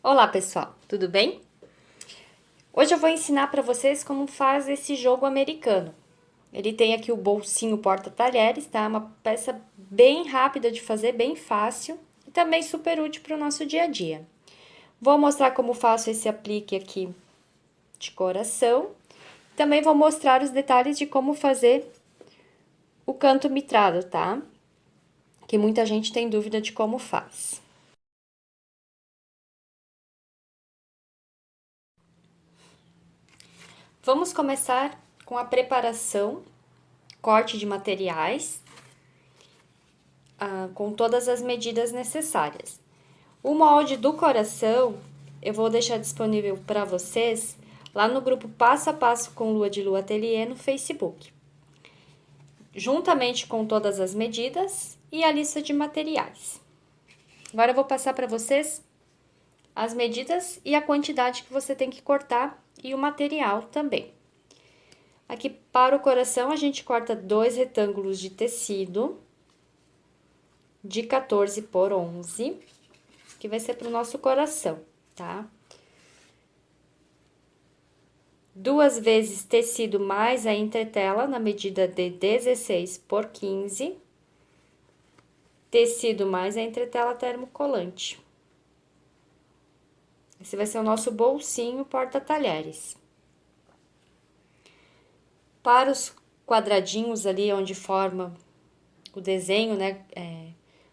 Olá, pessoal, tudo bem? Hoje eu vou ensinar para vocês como faz esse jogo americano. Ele tem aqui o bolsinho porta-talheres, tá? Uma peça bem rápida de fazer, bem fácil e também super útil para o nosso dia a dia. Vou mostrar como faço esse aplique aqui de coração. Também vou mostrar os detalhes de como fazer o canto mitrado, tá? Que muita gente tem dúvida de como faz. Vamos começar com a preparação, corte de materiais, com todas as medidas necessárias. O molde do coração eu vou deixar disponível para vocês lá no grupo Passo a Passo com Lua de Lua Ateliê no Facebook, juntamente com todas as medidas e a lista de materiais. Agora eu vou passar para vocês as medidas e a quantidade que você tem que cortar e o material também. Aqui para o coração a gente corta 2 retângulos de tecido de 14 por 11, que vai ser para o nosso coração, tá? 2 vezes tecido mais a entretela na medida de 16 por 15, tecido mais a entretela termocolante. Esse vai ser o nosso bolsinho porta-talheres. Para os quadradinhos ali onde forma o desenho, né,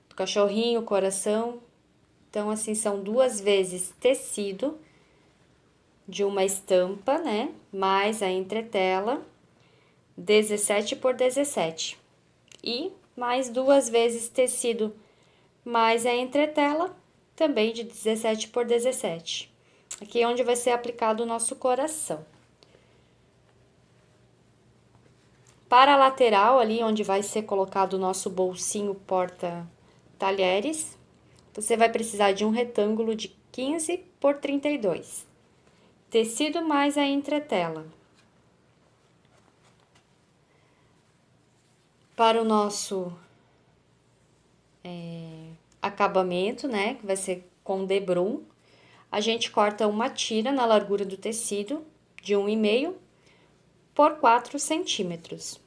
do cachorrinho, coração, então assim são 2 vezes tecido de uma estampa, né, mais a entretela, 17 por 17. E mais 2 vezes tecido mais a entretela, também de 17 por 17. Aqui é onde vai ser aplicado o nosso coração. Para a lateral, ali onde vai ser colocado o nosso bolsinho porta-talheres, você vai precisar de um retângulo de 15 por 32. Tecido mais a entretela. Para o nosso acabamento, né, que vai ser com debrum, a gente corta uma tira na largura do tecido de 1,5 por 4 centímetros.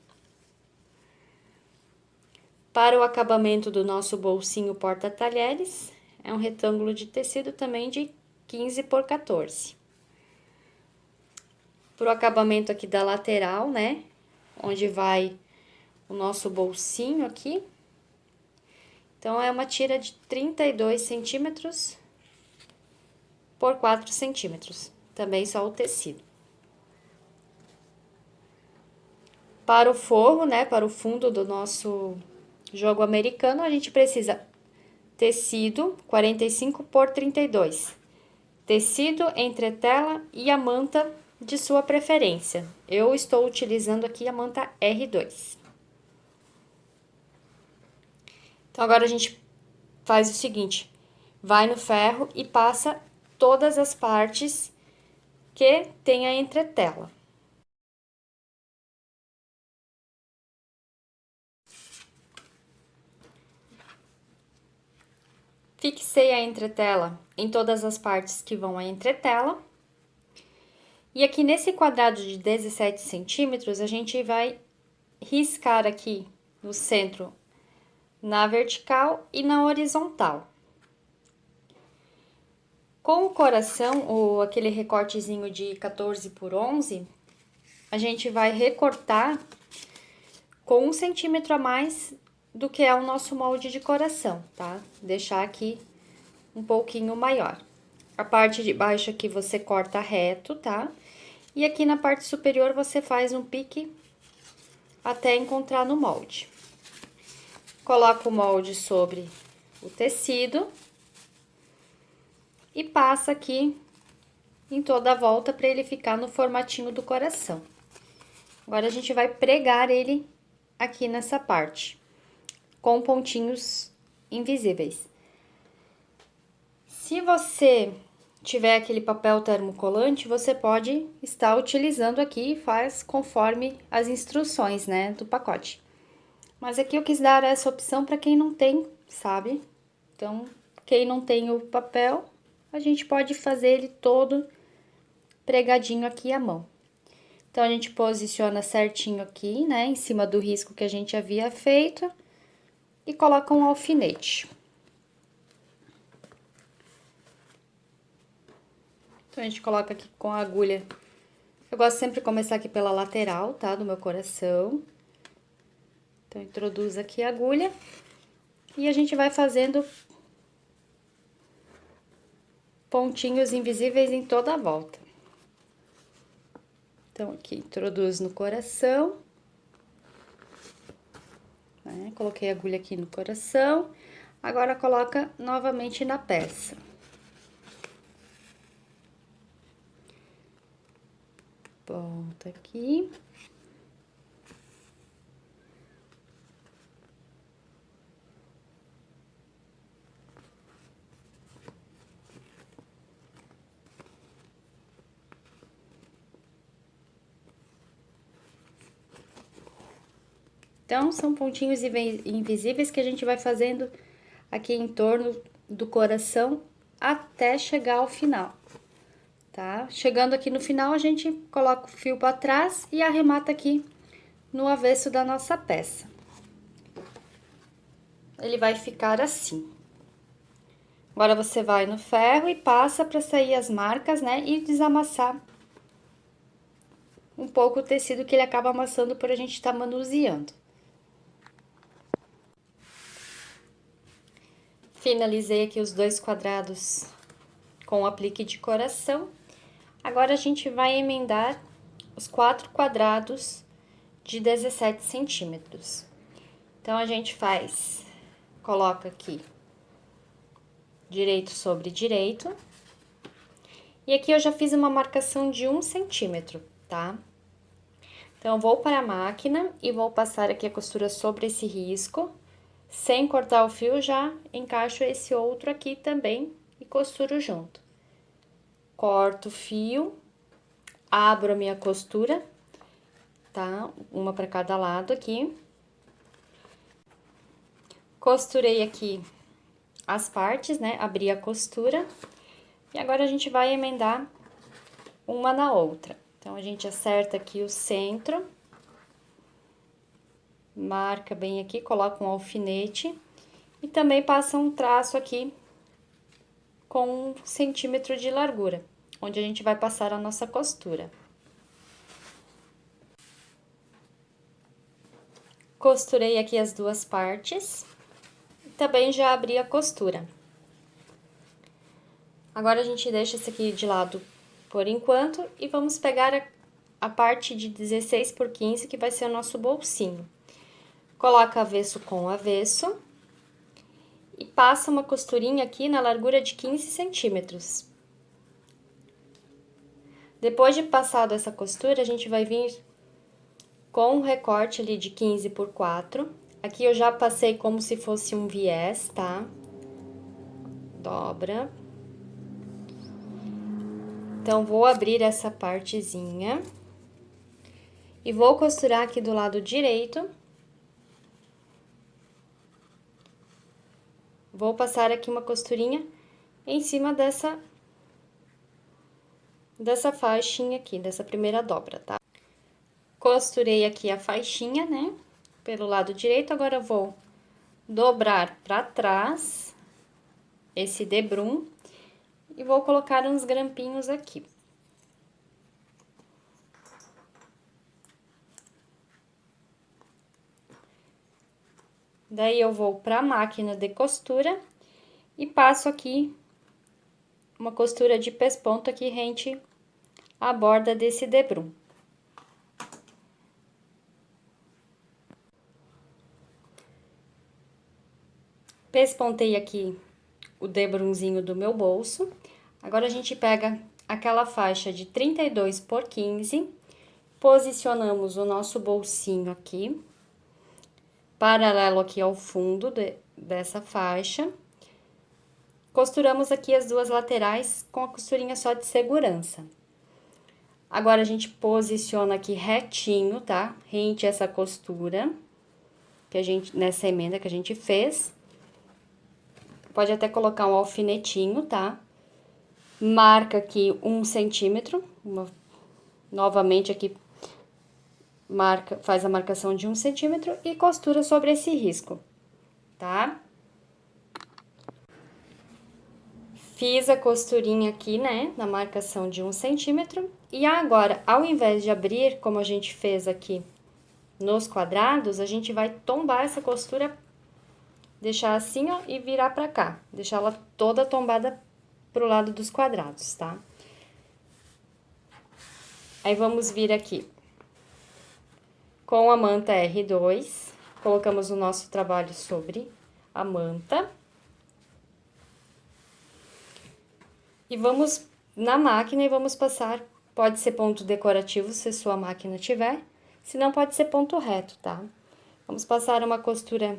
Para o acabamento do nosso bolsinho porta-talheres, é um retângulo de tecido também de 15 por 14. Para o acabamento aqui da lateral, né, onde vai o nosso bolsinho aqui, então é uma tira de 32 centímetros por 4 centímetros, também só o tecido. Para o forro, né, para o fundo do nosso jogo americano, a gente precisa tecido 45 por 32, tecido, entretela e a manta de sua preferência. Eu estou utilizando aqui a manta R2. Então, agora a gente faz o seguinte, vai no ferro e passa todas as partes que tem a entretela. Fixei a entretela em todas as partes que vão a entretela. E aqui nesse quadrado de 17 centímetros, a gente vai riscar aqui no centro, na vertical e na horizontal. Com o coração, ou aquele recortezinho de 14 por 11, a gente vai recortar com 1 centímetro a mais do que é o nosso molde de coração, tá? Deixar aqui um pouquinho maior. A parte de baixo aqui você corta reto, tá? E aqui na parte superior você faz um pique até encontrar no molde. Coloca o molde sobre o tecido e passa aqui em toda a volta para ele ficar no formatinho do coração. Agora a gente vai pregar ele aqui nessa parte, com pontinhos invisíveis. Se você tiver aquele papel termocolante, você pode estar utilizando aqui e faz conforme as instruções, né, do pacote. Mas aqui eu quis dar essa opção para quem não tem, sabe? Então, quem não tem o papel, a gente pode fazer ele todo pregadinho aqui à mão. Então, a gente posiciona certinho aqui, né, em cima do risco que a gente havia feito e coloca um alfinete. Então, a gente coloca aqui com a agulha. Eu gosto sempre de começar aqui pela lateral, tá, do meu coração. Então, introduz aqui a agulha e a gente vai fazendo pontinhos invisíveis em toda a volta. Então, aqui, introduz no coração. Né? Coloquei a agulha aqui no coração. Agora, coloca novamente na peça. Volta aqui. Então, são pontinhos invisíveis que a gente vai fazendo aqui em torno do coração até chegar ao final, tá? Chegando aqui no final, a gente coloca o fio para trás e arremata aqui no avesso da nossa peça. Ele vai ficar assim. Agora, você vai no ferro e passa para sair as marcas, né? E desamassar um pouco o tecido que ele acaba amassando por a gente estar manuseando. Finalizei aqui os 2 quadrados com o aplique de coração. Agora, a gente vai emendar os 4 quadrados de 17 centímetros. Então, a gente coloca aqui direito sobre direito. E aqui eu já fiz uma marcação de 1 centímetro, tá? Então, eu vou para a máquina e vou passar aqui a costura sobre esse risco. Sem cortar o fio, já encaixo esse outro aqui também e costuro junto. Corto o fio, abro a minha costura, tá? Uma para cada lado aqui. Costurei aqui as partes, né? Abri a costura. E agora, a gente vai emendar uma na outra. Então, a gente acerta aqui o centro. Marca bem aqui, coloca um alfinete e também passa um traço aqui com 1 centímetro de largura, onde a gente vai passar a nossa costura. Costurei aqui as 2 partes e também já abri a costura. Agora, a gente deixa esse aqui de lado por enquanto e vamos pegar a parte de 16 por 15, que vai ser o nosso bolsinho. Coloca avesso com avesso e passa uma costurinha aqui na largura de 15 centímetros. Depois de passado essa costura, a gente vai vir com um recorte ali de 15 por 4. Aqui eu já passei como se fosse um viés, tá? Dobra. Então, vou abrir essa partezinha e vou costurar aqui do lado direito. Vou passar aqui uma costurinha em cima dessa faixinha aqui, dessa primeira dobra, tá? Costurei aqui a faixinha, né? Pelo lado direito, agora eu vou dobrar pra trás esse debrum e vou colocar uns grampinhos aqui. Daí, eu vou pra máquina de costura e passo aqui uma costura de pesponto aqui rente à borda desse debrum. Pespontei aqui o debrumzinho do meu bolso. Agora, a gente pega aquela faixa de 32 por 15, posicionamos o nosso bolsinho aqui, paralelo aqui ao fundo dessa faixa. Costuramos aqui as 2 laterais com a costurinha só de segurança. Agora, a gente posiciona aqui retinho, tá? Rente essa costura, nessa emenda que a gente fez. Pode até colocar um alfinetinho, tá? marca aqui 1 centímetro, novamente aqui faz a marcação de 1 centímetro e costura sobre esse risco, tá? Fiz a costurinha aqui, né, na marcação de 1 centímetro. E agora, ao invés de abrir, como a gente fez aqui nos quadrados, a gente vai tombar essa costura, deixar assim, ó, e virar pra cá. Deixar ela toda tombada pro lado dos quadrados, tá? Aí, vamos vir aqui com a manta R2, colocamos o nosso trabalho sobre a manta. E vamos na máquina e vamos passar, pode ser ponto decorativo se sua máquina tiver, se não pode ser ponto reto, tá? Vamos passar uma costura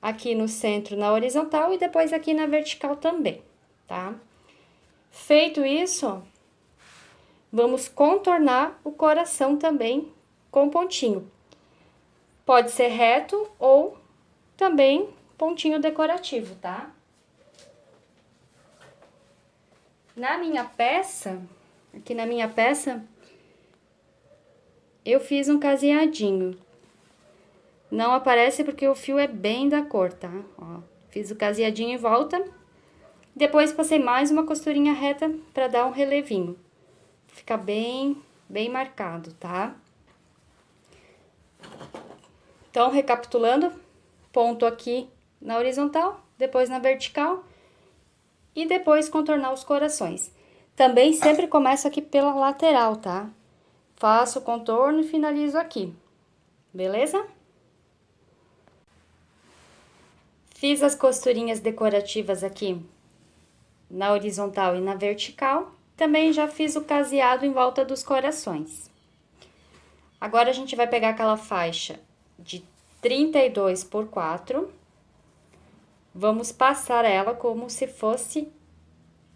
aqui no centro na horizontal e depois aqui na vertical também, tá? Feito isso, vamos contornar o coração também com pontinho. Pode ser reto ou também pontinho decorativo, tá? Na minha peça, aqui na minha peça, eu fiz um caseadinho. Não aparece porque o fio é bem da cor, tá? Ó, fiz o caseadinho em volta. Depois passei mais uma costurinha reta pra dar um relevinho. Fica bem marcado, tá? Então, recapitulando, ponto aqui na horizontal, depois na vertical e depois contornar os corações. Também sempre começo aqui pela lateral, tá? Faço o contorno e finalizo aqui, beleza? Fiz as costurinhas decorativas aqui na horizontal e na vertical. Também já fiz o caseado em volta dos corações. Agora, a gente vai pegar aquela faixa de 32 por 4. Vamos passar ela como se fosse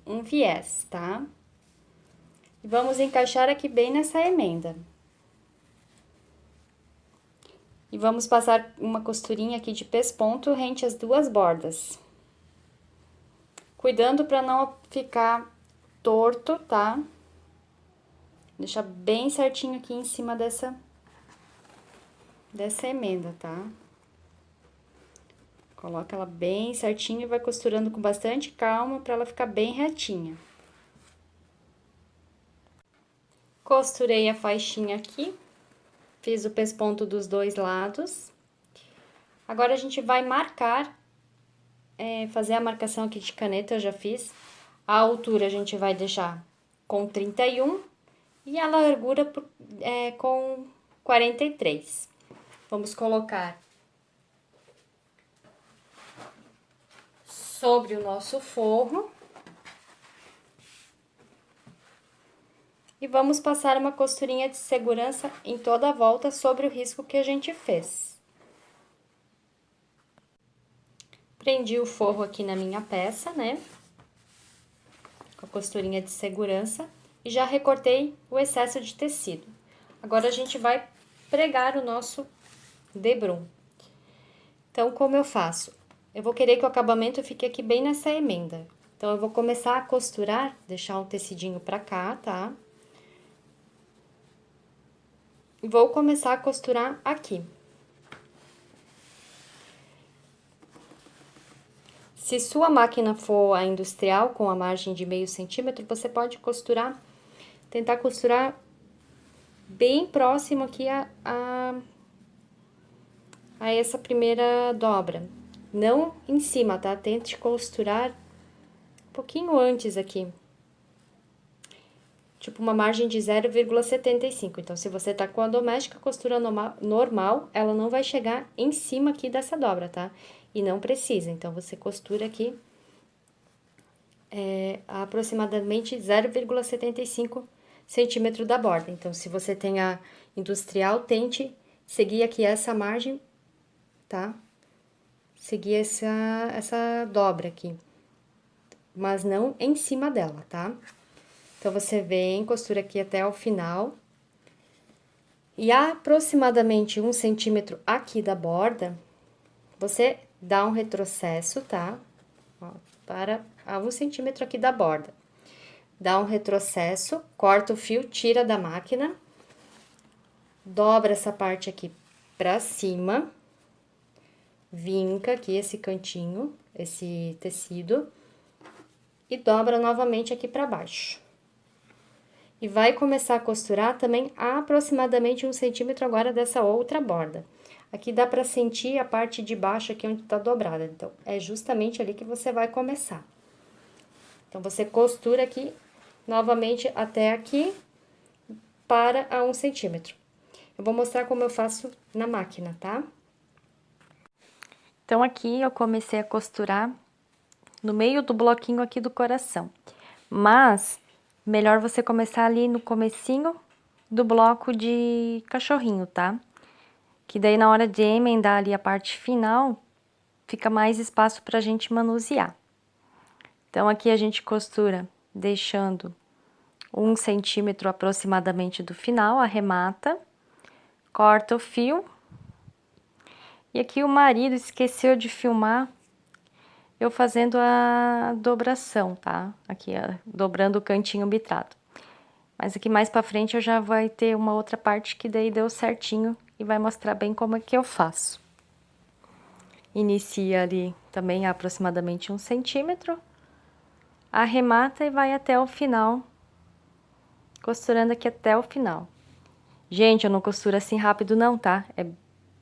um viés, tá? E vamos encaixar aqui bem nessa emenda. E vamos passar uma costurinha aqui de pesponto rente as duas bordas. Cuidando para não ficar torto, tá? Deixar bem certinho aqui em cima dessa emenda, tá? Coloca ela bem certinho e vai costurando com bastante calma para ela ficar bem retinha. Costurei a faixinha aqui, fiz o pesponto dos dois lados. Agora, a gente vai marcar, fazer a marcação aqui de caneta, eu já fiz. A altura a gente vai deixar com 31 e a largura com 43. Vamos colocar sobre o nosso forro. E vamos passar uma costurinha de segurança em toda a volta sobre o risco que a gente fez. Prendi o forro aqui na minha peça, né? Com a costurinha de segurança. E já recortei o excesso de tecido. Agora, a gente vai pregar o nosso debrum. Então, como eu faço? Eu vou querer que o acabamento fique aqui bem nessa emenda. Então, eu vou começar a costurar, deixar um tecidinho pra cá, tá? E vou começar a costurar aqui. Se sua máquina for a industrial, com a margem de meio centímetro, você pode costurar, tentar costurar bem próximo aqui a essa primeira dobra. Não em cima, tá? Tente costurar um pouquinho antes aqui. Tipo, uma margem de 0,75. Então, se você tá com a doméstica, costura normal, ela não vai chegar em cima aqui dessa dobra, tá? E não precisa. Então, você costura aqui aproximadamente 0,75 centímetro da borda. Então, se você tem a industrial, tente seguir aqui essa margem, tá? Seguir essa dobra aqui. Mas não em cima dela, tá? Então, você vem, costura aqui até o final. E aproximadamente 1 centímetro aqui da borda, você dá um retrocesso, tá? Ó, para 1 centímetro aqui da borda. dá um retrocesso, corta o fio, tira da máquina, dobra essa parte aqui pra cima, vinca aqui esse cantinho, esse tecido, e dobra novamente aqui pra baixo. E vai começar a costurar também aproximadamente 1 centímetro agora dessa outra borda. Aqui dá pra sentir a parte de baixo aqui onde tá dobrada, então, é justamente ali que você vai começar. Então, você costura aqui, novamente, até aqui, para a 1 centímetro. Eu vou mostrar como eu faço na máquina, tá? Então, aqui eu comecei a costurar no meio do bloquinho aqui do coração. Mas, melhor você começar ali no comecinho do bloco de cachorrinho, tá? Que daí na hora de emendar ali a parte final, fica mais espaço pra gente manusear. Então, aqui a gente costura deixando 1 centímetro aproximadamente do final, arremata, corta o fio. E aqui o marido esqueceu de filmar eu fazendo a dobração, tá? Aqui, ó, dobrando o cantinho bitrado. Mas aqui mais pra frente eu já vai ter uma outra parte que daí deu certinho e vai mostrar bem como é que eu faço. Inicia ali também aproximadamente 1 centímetro, arremata e vai até o final, costurando aqui até o final. Gente, eu não costuro assim rápido não, tá? É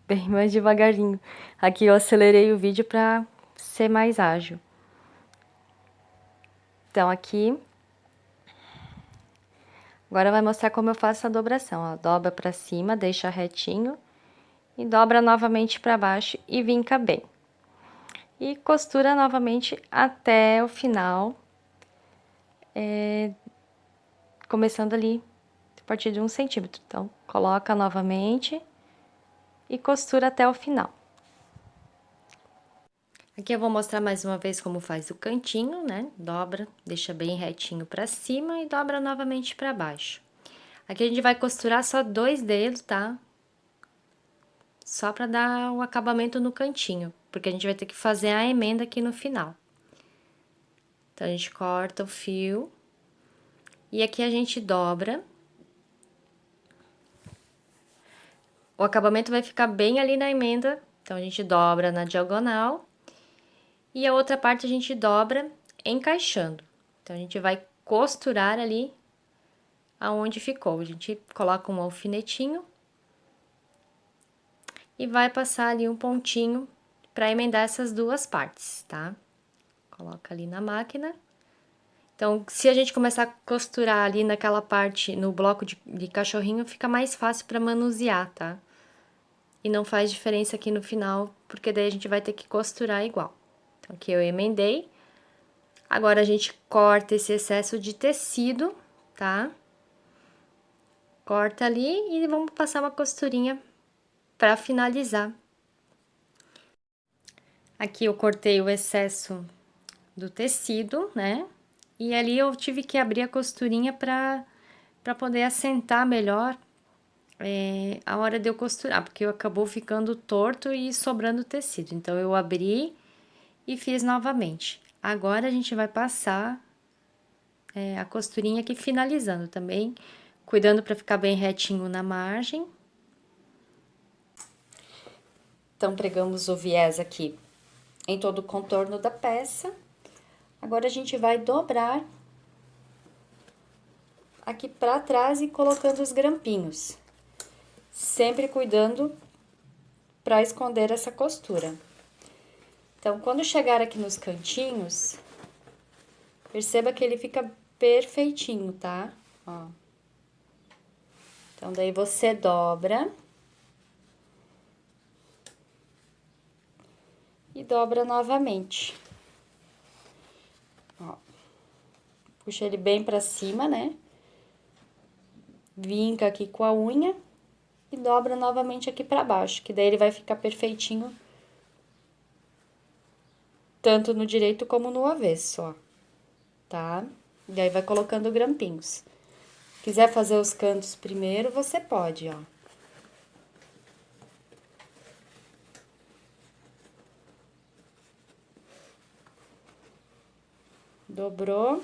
bem mais devagarinho. Aqui eu acelerei o vídeo pra ser mais ágil. Então, aqui... Agora vai mostrar como eu faço a dobração, ó. Dobra pra cima, deixa retinho e dobra novamente pra baixo e vinca bem. E costura novamente até o final, começando ali a partir de 1 centímetro. Então, coloca novamente e costura até o final. Aqui eu vou mostrar mais uma vez como faz o cantinho, né? Dobra, deixa bem retinho pra cima e dobra novamente pra baixo. Aqui a gente vai costurar só 2 dedos, tá? Só pra dar o acabamento no cantinho, porque a gente vai ter que fazer a emenda aqui no final. Então, a gente corta o fio e aqui a gente dobra. O acabamento vai ficar bem ali na emenda, então a gente dobra na diagonal. E a outra parte a gente dobra encaixando. Então, a gente vai costurar ali aonde ficou. A gente coloca um alfinetinho e vai passar ali um pontinho para emendar essas duas partes, tá? Coloca ali na máquina. Então, se a gente começar a costurar ali naquela parte, no bloco de cachorrinho, fica mais fácil para manusear, tá? E não faz diferença aqui no final, porque daí a gente vai ter que costurar igual. Então, aqui eu emendei. Agora, a gente corta esse excesso de tecido, tá? Corta ali e vamos passar uma costurinha para finalizar. Aqui eu cortei o excesso do tecido, né? E ali eu tive que abrir a costurinha para poder assentar melhor a hora de eu costurar, porque acabou ficando torto e sobrando tecido. Então, eu abri e fiz novamente. Agora, a gente vai passar a costurinha aqui finalizando também, cuidando para ficar bem retinho na margem. Então, pregamos o viés aqui em todo o contorno da peça. Agora, a gente vai dobrar aqui para trás e colocando os grampinhos. Sempre cuidando para esconder essa costura. Então, quando chegar aqui nos cantinhos, perceba que ele fica perfeitinho, tá? Ó. Então, daí você dobra. E dobra novamente. Ó. Puxa ele bem pra cima, né? Vinca aqui com a unha e dobra novamente aqui pra baixo, que daí ele vai ficar perfeitinho tanto no direito como no avesso, ó. Tá? E aí vai colocando grampinhos. Quiser fazer os cantos primeiro, você pode, ó. Dobrou.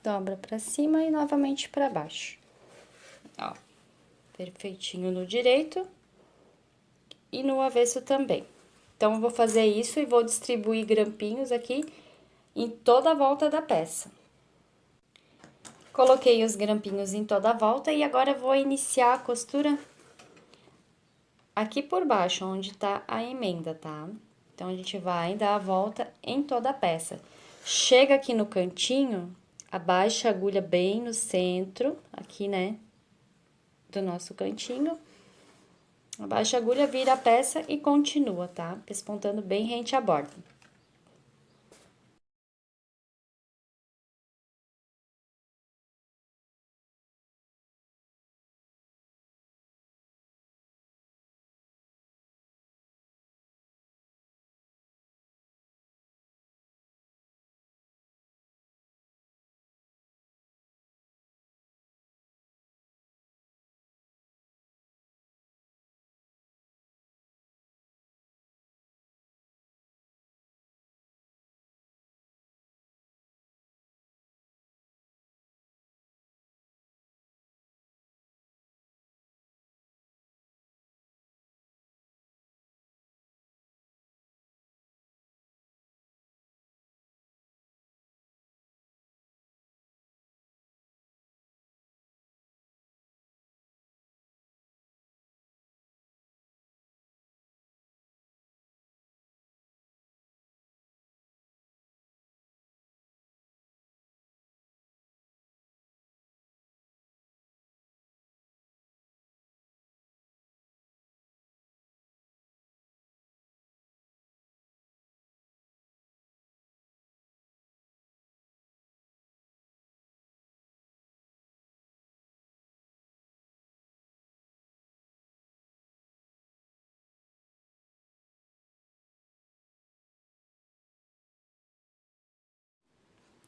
dobra pra cima e novamente pra baixo. Ó, perfeitinho no direito e no avesso também. Então, eu vou fazer isso e vou distribuir grampinhos aqui em toda a volta da peça. Coloquei os grampinhos em toda a volta e agora eu vou iniciar a costura aqui por baixo, onde tá a emenda, tá? Então, a gente vai dar a volta em toda a peça. Chega aqui no cantinho, abaixa a agulha bem no centro, aqui, né, do nosso cantinho. Abaixa a agulha, vira a peça e continua, tá? Pespontando bem rente à borda.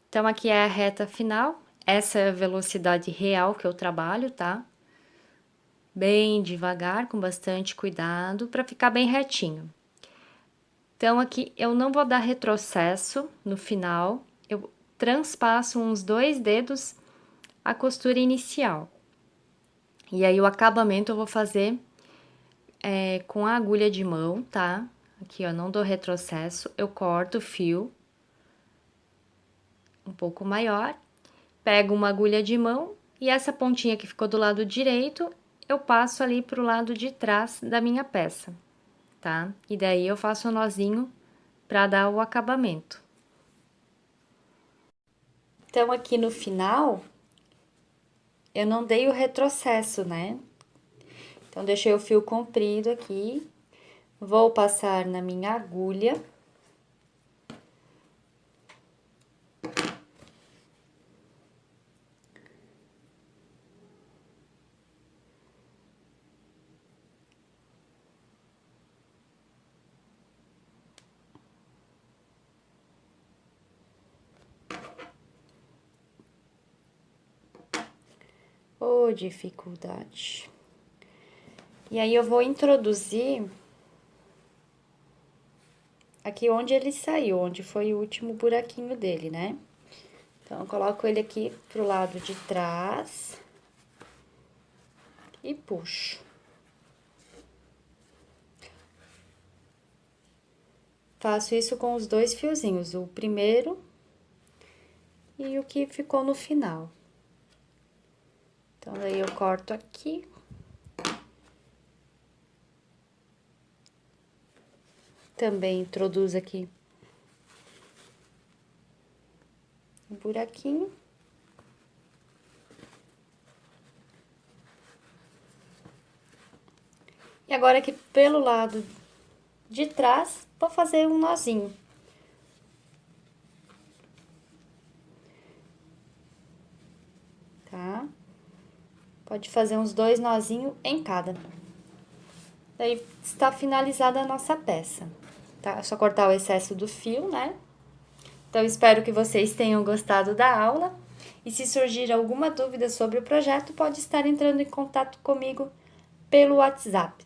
Então, aqui é a reta final. Essa é a velocidade real que eu trabalho, tá? Bem devagar, com bastante cuidado, para ficar bem retinho. Então, aqui eu não vou dar retrocesso no final, eu transpasso uns 2 dedos a costura inicial. E aí, o acabamento eu vou fazer com a agulha de mão, tá? Aqui, ó, não dou retrocesso, eu corto o fio um pouco maior, pego uma agulha de mão e essa pontinha que ficou do lado direito, eu passo ali pro lado de trás da minha peça, tá? E daí eu faço um nozinho pra dar o acabamento. Então, aqui no final, eu não dei o retrocesso, né? Então, deixei o fio comprido aqui, vou passar na minha agulha. Ô, dificuldade. E aí, eu vou introduzir aqui onde ele saiu, onde foi o último buraquinho dele, né? Então, eu coloco ele aqui pro lado de trás e puxo. Faço isso com os 2 fiozinhos, o primeiro e o que ficou no final. Então, daí eu corto aqui. Também introduzo aqui um buraquinho. E agora aqui pelo lado de trás, vou fazer um nozinho. Tá? Pode fazer uns 2 nozinhos em cada. Daí, está finalizada a nossa peça, tá? É só cortar o excesso do fio, né? Então, espero que vocês tenham gostado da aula. E se surgir alguma dúvida sobre o projeto, pode estar entrando em contato comigo pelo WhatsApp,